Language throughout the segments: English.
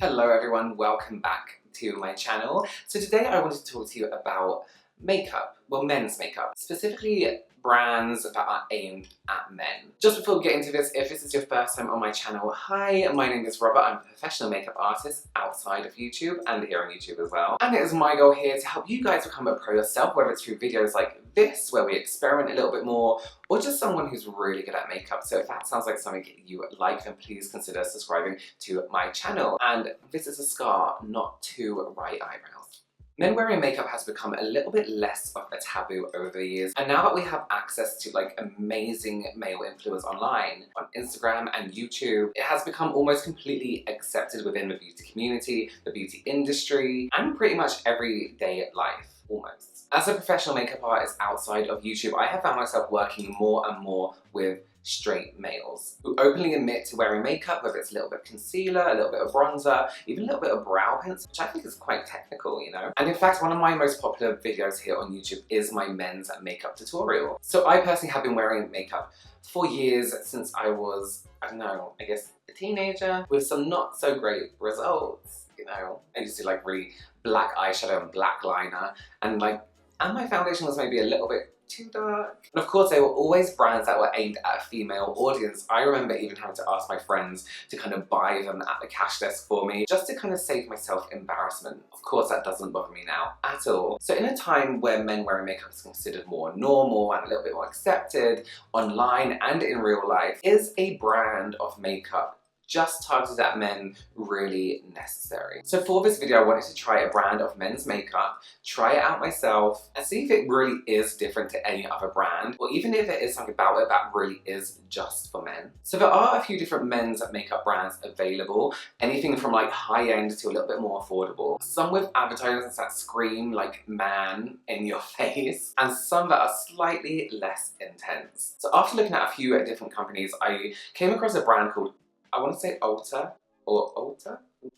Hello everyone, welcome back to my channel. So today I wanted to talk to you about makeup, well, men's makeup, specifically brands that are aimed at men. Just before we get into this, if this is your first time on my channel, hi, my name is Robert. I'm a professional makeup artist outside of YouTube and here on YouTube as well. And it is my goal here to help you guys become a pro yourself, whether it's through videos like this, where we experiment a little bit more, or just someone who's really good at makeup. So if that sounds like something you like, then please consider subscribing to my channel. And this is a scar, not two right eyebrows. Men wearing makeup has become a little bit less of a taboo over the years, and now that we have access to like amazing male influencers online, on Instagram and YouTube, it has become almost completely accepted within the beauty community, the beauty industry, and pretty much everyday life, almost. As a professional makeup artist outside of YouTube, I have found myself working more and more with straight males who openly admit to wearing makeup, whether it's a little bit of concealer, a little bit of bronzer, even a little bit of brow pencil, which I think is quite technical, you know? And in fact, one of my most popular videos here on YouTube is my men's makeup tutorial. So I personally have been wearing makeup for years, since I was, I don't know, I guess a teenager, with some not so great results, you know? I used to like really black eyeshadow and black liner, and my foundation was maybe a little bit too dark. And of course, they were always brands that were aimed at a female audience. I remember even having to ask my friends to kind of buy them at the cash desk for me, just to kind of save myself embarrassment. Of course, that doesn't bother me now at all. So in a time where men wearing makeup is considered more normal and a little bit more accepted online and in real life, is a brand of makeup just targeted at men really necessary? So for this video, I wanted to try a brand of men's makeup, try it out myself, and see if it really is different to any other brand, or even if there is something about it that really is just for men. So there are a few different men's makeup brands available, anything from like high-end to a little bit more affordable. Some with advertisements that scream like man in your face, and some that are slightly less intense. So after looking at a few different companies, I came across a brand called, I want to say ALTR, or ALTR? And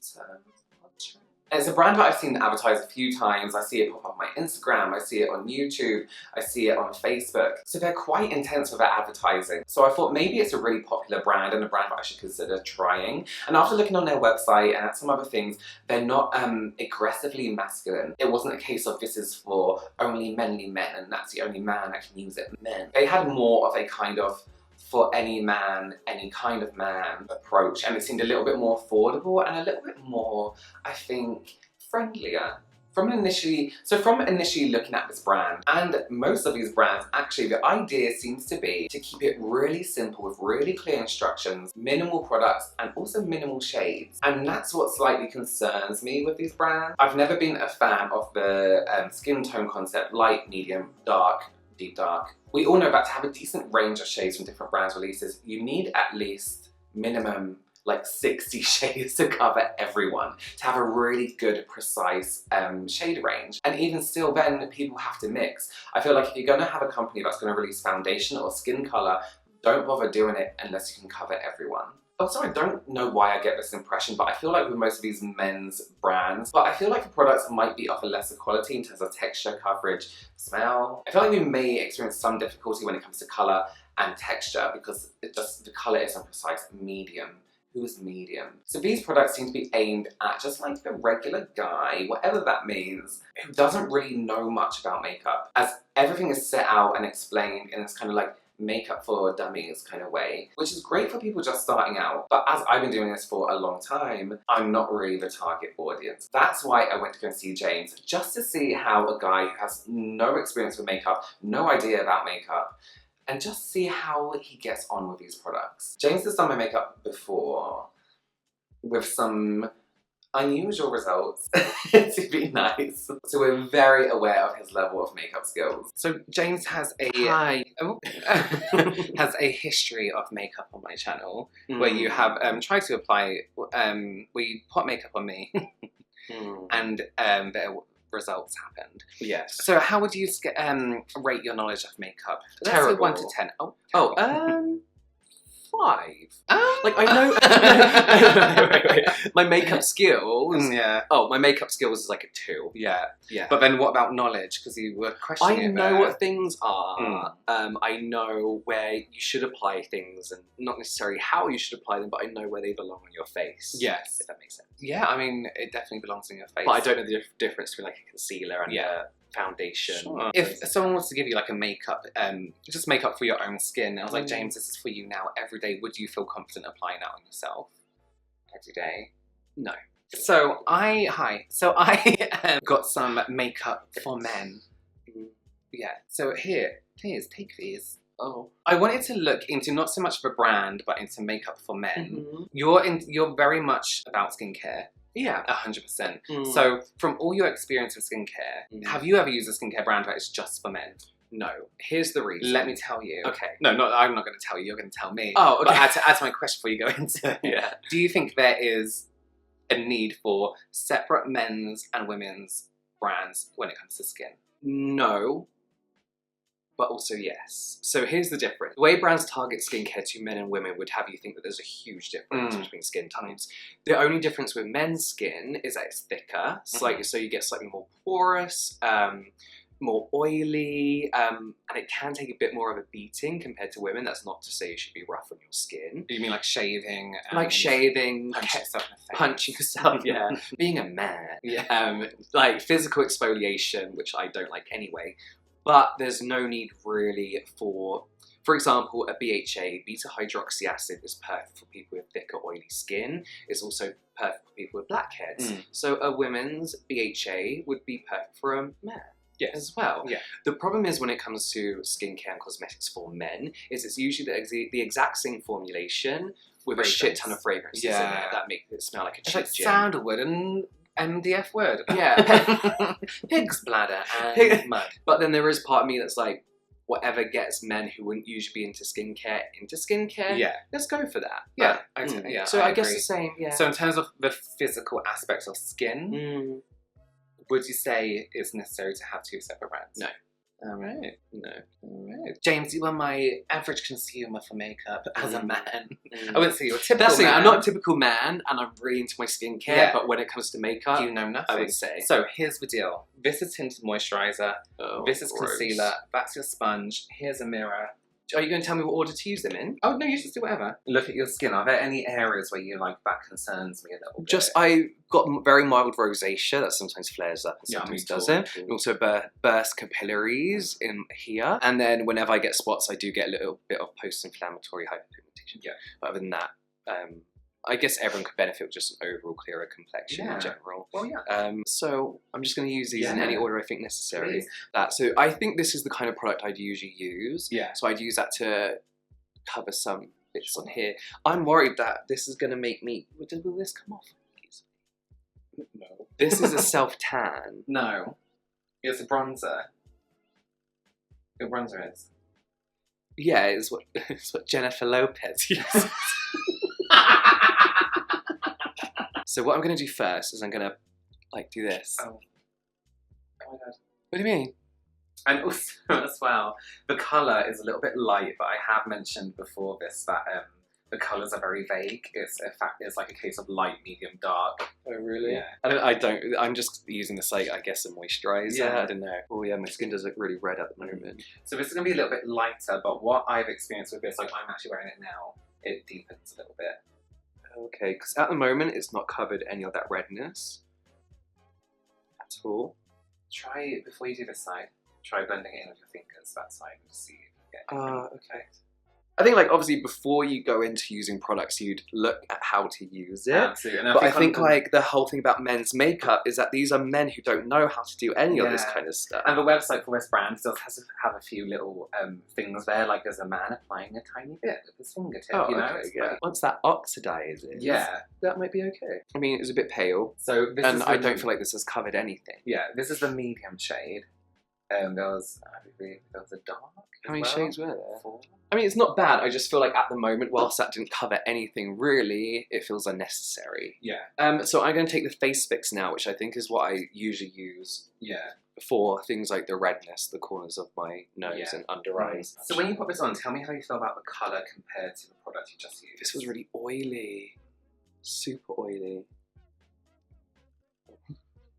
it's a brand that I've seen advertised a few times. I see it pop up on my Instagram, I see it on YouTube, I see it on Facebook. So they're quite intense with their advertising. So I thought maybe it's a really popular brand and a brand that I should consider trying. And after looking on their website and at some other things, they're not aggressively masculine. It wasn't a case of this is for only manly men and that's the only man that can use it, men. They had more of a kind of for any man, any kind of man approach, and it seemed a little bit more affordable and a little bit more, I think, friendlier. From initially looking at this brand, and most of these brands, actually the idea seems to be to keep it really simple with really clear instructions, minimal products, and also minimal shades. And that's what slightly concerns me with these brands. I've never been a fan of the skin tone concept, light, medium, dark, deep dark. We all know that to have a decent range of shades from different brands releases, you need at least minimum like 60 shades to cover everyone, to have a really good, precise shade range. And even still then, people have to mix. I feel like if you're gonna have a company that's gonna release foundation or skin color, don't bother doing it unless you can cover everyone. Also, I don't know why I get this impression, but I feel like with most of these men's brands, but I feel like the products might be of a lesser quality in terms of texture, coverage, smell. I feel like we may experience some difficulty when it comes to colour and texture because the colour isn't precise. Medium. Who's medium? So these products seem to be aimed at just like the regular guy, whatever that means, who doesn't really know much about makeup, as everything is set out and explained in this kind of like makeup for dummies kind of way, which is great for people just starting out. But as I've been doing this for a long time, I'm not really the target audience. That's why I went to go and see James, just to see how a guy who has no experience with makeup, no idea about makeup, and just see how he gets on with these products. James has done my makeup before with some unusual results, to be nice. So we're very aware of his level of makeup skills. So James has a has a history of makeup on my channel, where you have tried to apply, we put makeup on me, and the results happened. Yes. So how would you rate your knowledge of makeup? Let's say Terrible. 1 to 10. 4. 5. Oh. Like, I know... wait. My makeup skills... Yeah. Oh, my makeup skills is like a 2. Yeah. Yeah. But then what about knowledge? Because you were questioning I it know there. what things are. I know where you should apply things, and not necessarily how you should apply them, but I know where they belong on your face. Yes. If that makes sense. Yeah, I mean, it definitely belongs in your face. But I don't know the difference between like a concealer and a foundation. Sure. If someone wants to give you like a makeup, just makeup for your own skin, I was like, James, this is for you now every day. Would you feel confident applying that on yourself every day? No. So I got some makeup for men. Yeah. So please take these. Oh. I wanted to look into not so much of a brand, but into makeup for men. You're very much about skincare. Yeah. 100%. So from all your experience with skincare, have you ever used a skincare brand that is just for men? No. Here's the reason. Let me tell you. Okay. No, I'm not going to tell you. You're going to tell me. Oh, okay. But add to my question before you go into it. Yeah. Do you think there is a need for separate men's and women's brands when it comes to skin? No. But also yes. So here's the difference. The way brands target skincare to men and women would have you think that there's a huge difference between skin types. The only difference with men's skin is that it's thicker, slightly, so you get slightly more porous, more oily, and it can take a bit more of a beating compared to women. That's not to say you should be rough on your skin. You mean like shaving? Like shaving, punching yourself in the face. punching yourself, yeah. Being a man. Yeah. Like physical exfoliation, which I don't like anyway. But there's no need really for example, a BHA, beta-hydroxy acid, is perfect for people with thicker, oily skin. It's also perfect for people with blackheads. So a women's BHA would be perfect for a man. Yes. As well. Yeah. The problem is when it comes to skincare and cosmetics for men, is it's usually the exact same formulation with a shit ton of fragrances in there that make it smell like a cheap gym. Sandalwood and MDF word. Yeah. Pig's bladder and mud. But then there is part of me that's like, whatever gets men who wouldn't usually be into skincare, yeah, let's go for that. Yeah, yeah. So I guess the same. Yeah. So in terms of the physical aspects of skin, would you say it's necessary to have 2 separate brands? No. All right. No. All right. James, you are my average consumer for makeup as a man. I wouldn't say you're a typical That's man. I'm not a typical man, and I'm really into my skincare, but when it comes to makeup, you know nothing. I would say. So here's the deal. This is tinted moisturizer. This is gross. concealer. That's your sponge. Here's a mirror. Are you going to tell me what order to use them in? Oh, no, you just do whatever. Look at your skin. Are there any areas where you like, that concerns me a little bit? I got very mild rosacea that sometimes flares up and Yeah, sometimes me doesn't. too. And also burst capillaries in here. And then whenever I get spots, I do get a little bit of post-inflammatory hyperpigmentation. Yeah. But other than that, I guess everyone could benefit with just an overall clearer complexion in general. Well, yeah. So I'm just going to use these in any order I think necessary. Please. So I think this is the kind of product I'd usually use. Yeah. So I'd use that to cover some bits on here. I'm worried that this is going to make me... Will this come off? No. This is a self-tan. No. It's a bronzer. Your bronzer is. Yeah, it's what Jennifer Lopez uses. So what I'm going to do first is I'm going to, like, do this. Oh my god. What do you mean? And also, as well, the colour is a little bit light, but I have mentioned before this that the colours are very vague. It's, in fact, it's like a case of light, medium, dark. Oh, really? Yeah. I'm just using this, like, I guess, a moisturiser. Yeah. I don't know. Oh, yeah, my skin does look really red at the moment. So this is going to be a little bit lighter, but what I've experienced with this, like I'm actually wearing it now, it deepens a little bit. Okay, because at the moment, it's not covered any of that redness at all. Try it before you do this side. Try blending it in with your fingers, that side, and just see if you get Okay. I think, like, obviously, before you go into using products, you'd look at how to use it. Absolutely. But I think, like, the whole thing about men's makeup is that these are men who don't know how to do any of this kind of stuff. And the website for this brand does have a few little things there, like there's a man applying a tiny bit with his fingertip, you know? Okay, yeah. Once that oxidizes, that might be okay. I mean, it's a bit pale, so this and is I don't feel like this has covered anything. Yeah, this is the medium shade. There was a dark. How many shades were there? 4. I mean, it's not bad. I just feel like at the moment, whilst that didn't cover anything really, it feels unnecessary. Yeah. So I'm going to take the face fix now, which I think is what I usually use for things like the redness, the corners of my nose and under eyes. So when you put this on, tell me how you feel about the colour compared to the product you just used. This was really oily. Super oily.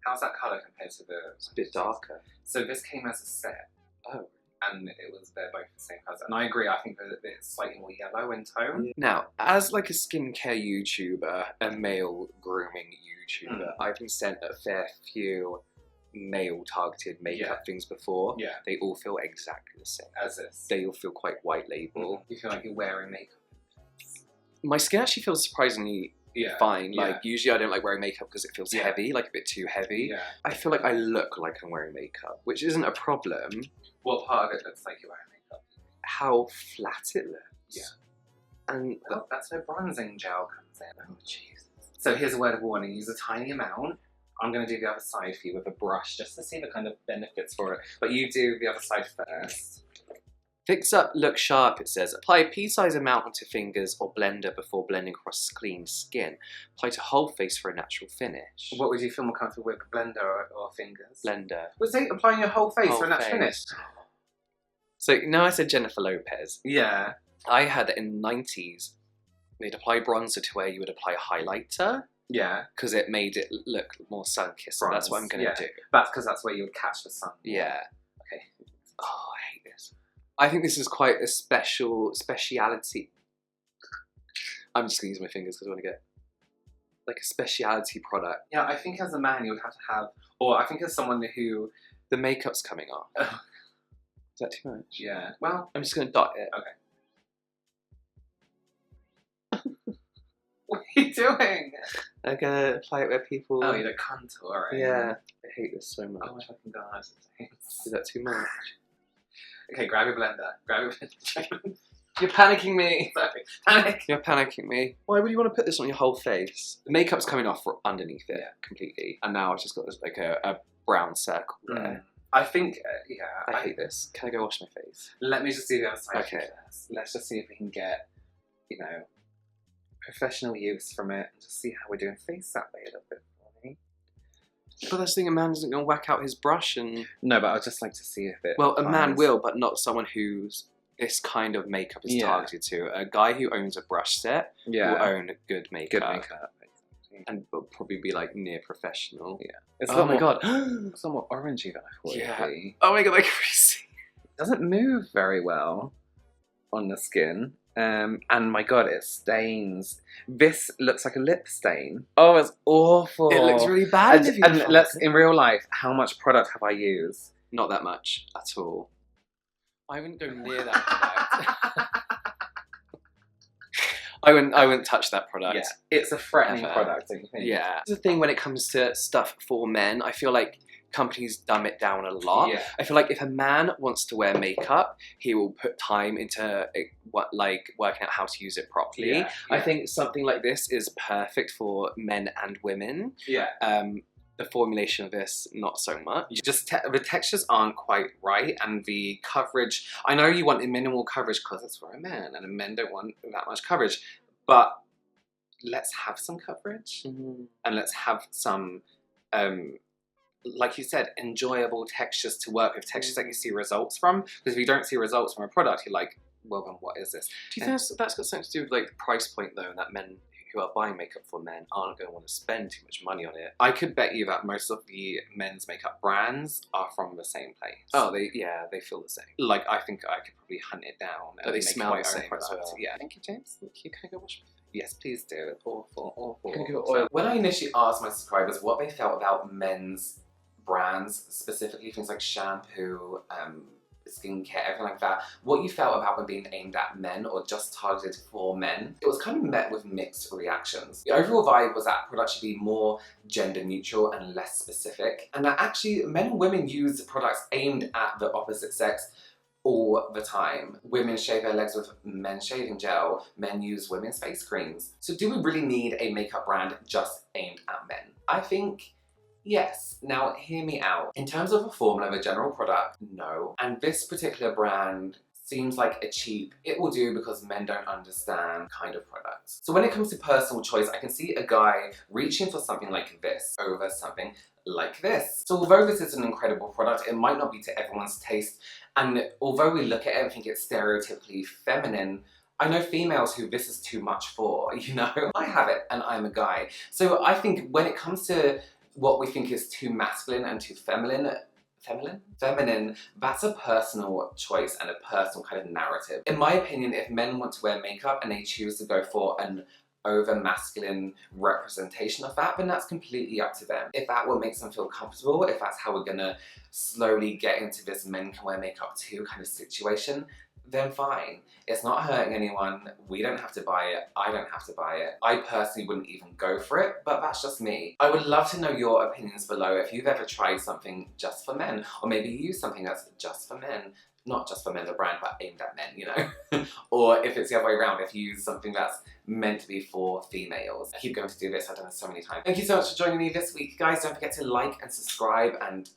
How's that colour compared to the... It's a bit darker. So this came as a set. Oh. And they're both the same colours. And I agree, I think that it's slightly more yellow in tone. Now, as like a skincare YouTuber, a male grooming YouTuber, I've been sent a fair few male targeted makeup things before. Yeah. They all feel exactly the same. As this. They all feel quite white label. You feel like you're wearing makeup. My skin actually feels surprisingly fine. Like usually I don't like wearing makeup because it feels heavy, like a bit too heavy. Yeah. I feel like I look like I'm wearing makeup, which isn't a problem. What part of it looks like you're wearing makeup? How flat it looks. Yeah. And well, that's where bronzing gel comes in. Oh, Jesus. So here's a word of warning. Use a tiny amount. I'm going to do the other side for you with a brush just to see the kind of benefits for it. But you do the other side first. Fix up, look sharp, it says. Apply a pea-sized amount onto fingers or blender before blending across clean skin. Apply to whole face for a natural finish. What would you feel more comfortable with, blender or fingers? Blender. Was it applying your whole face for a natural finish? So now I said Jennifer Lopez. Yeah. I heard that in the 90s, they'd apply bronzer to where you would apply a highlighter. Yeah. Because it made it look more sun-kissed. So that's what I'm going to do. That's because that's where you would catch the sun. Yeah. Okay. Oh, I hate this. I think this is quite a speciality. I'm just going to use my fingers because I want to get like a speciality product. Yeah, I think as a man you would have to have, or I think as someone who... The makeup's coming off. Is that too much? Yeah. Well... I'm just going to dot it. Okay. What are you doing? I'm going to apply it where people... Oh, you're contouring. Yeah. I hate this so much. Oh my fucking god. Is that too much? Okay, grab your blender. Grab your blender. You're panicking me. Sorry. Panic. You're panicking me. Why would you want to put this on your whole face? The makeup's coming off underneath it completely. And now I've just got this, like a brown circle there. I think, I hate this. Can I go wash my face? Let me just do the other side first. Let's just see if we can get, you know, professional use from it and just see how we're doing face that way a little bit for me. But that's the thing, a man isn't going to whack out his brush and... No, but I'd just like to see if it... Well, a man will, but not someone who's this kind of makeup is targeted to. A guy who owns a brush set will own good makeup. Good makeup. And will probably be like near professional. Yeah. It's oh my god. It's a lot more orangey than I thought it would be. Oh my god, I can really see. It doesn't move very well on the skin. And my god, it stains. This looks like a lip stain. Oh, it's awful. It looks really bad. And let's, in real life, how much product have I used? Not that much at all. I wouldn't go near that product. I wouldn't touch that product. Yeah, it's a threatening product, don't you think? Yeah. The thing when it comes to stuff for men, I feel like companies dumb it down a lot. Yeah. I feel like if a man wants to wear makeup, he will put time into working out how to use it properly. Yeah. I think something like this is perfect for men and women. Yeah. The formulation of this, not so much. Just the textures aren't quite right, and the coverage. I know you want minimal coverage because it's for a man, and men don't want that much coverage. But let's have some coverage, and let's have some, like you said, enjoyable textures to work with. Textures that you see results from. Because if you don't see results from a product, you're like, well, then what is this? Do you think that's got something to do with like the price point though, and that men who are buying makeup for men aren't going to want to spend too much money on it? I could bet you that most of the men's makeup brands are from the same place. Oh, they feel the same. Like, I think I could probably hunt it down and they make smell my the own same product. as well. Yeah. Thank you, James. Thank you. Can I go wash my face? Yes, please do. It's awful, awful. Can I go oil? When I initially asked my subscribers what they felt about men's brands, specifically things like shampoo, skincare, everything like that, what you felt about them being aimed at men or just targeted for men, it was kind of met with mixed reactions. The overall vibe was that products should be more gender neutral and less specific, and that actually men and women use products aimed at the opposite sex all the time. Women shave their legs with men's shaving gel, men use women's face creams. So do we really need a makeup brand just aimed at men? I think Yes. Now, hear me out. In terms of a formula of a general product, no. And this particular brand seems like a cheap, it will do because men don't understand kind of products. So when it comes to personal choice, I can see a guy reaching for something like this over something like this. So although this is an incredible product, it might not be to everyone's taste. And although we look at it and think it's stereotypically feminine, I know females who this is too much for, you know? I have it and I'm a guy. So I think when it comes to what we think is too masculine and too feminine, that's a personal choice and a personal kind of narrative. In my opinion, if men want to wear makeup and they choose to go for an over masculine representation of that, then that's completely up to them. If that what makes them feel comfortable, if that's how we're gonna slowly get into this men can wear makeup too kind of situation, then fine. It's not hurting anyone. We don't have to buy it. I don't have to buy it. I personally wouldn't even go for it, but that's just me. I would love to know your opinions below if you've ever tried something just for men, or maybe you use something that's just for men. Not just for men, the brand, but aimed at men, you know? Or if it's the other way around, if you use something that's meant to be for females. I keep going to do this, I've done this so many times. Thank you so much for joining me this week, guys. Don't forget to like and subscribe and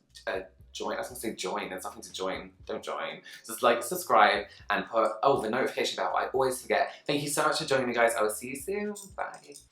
join. I was gonna say join, there's nothing to join. Don't join. Just like, subscribe, and put, the notification bell. I always forget. Thank you so much for joining me, guys. I will see you soon. Bye.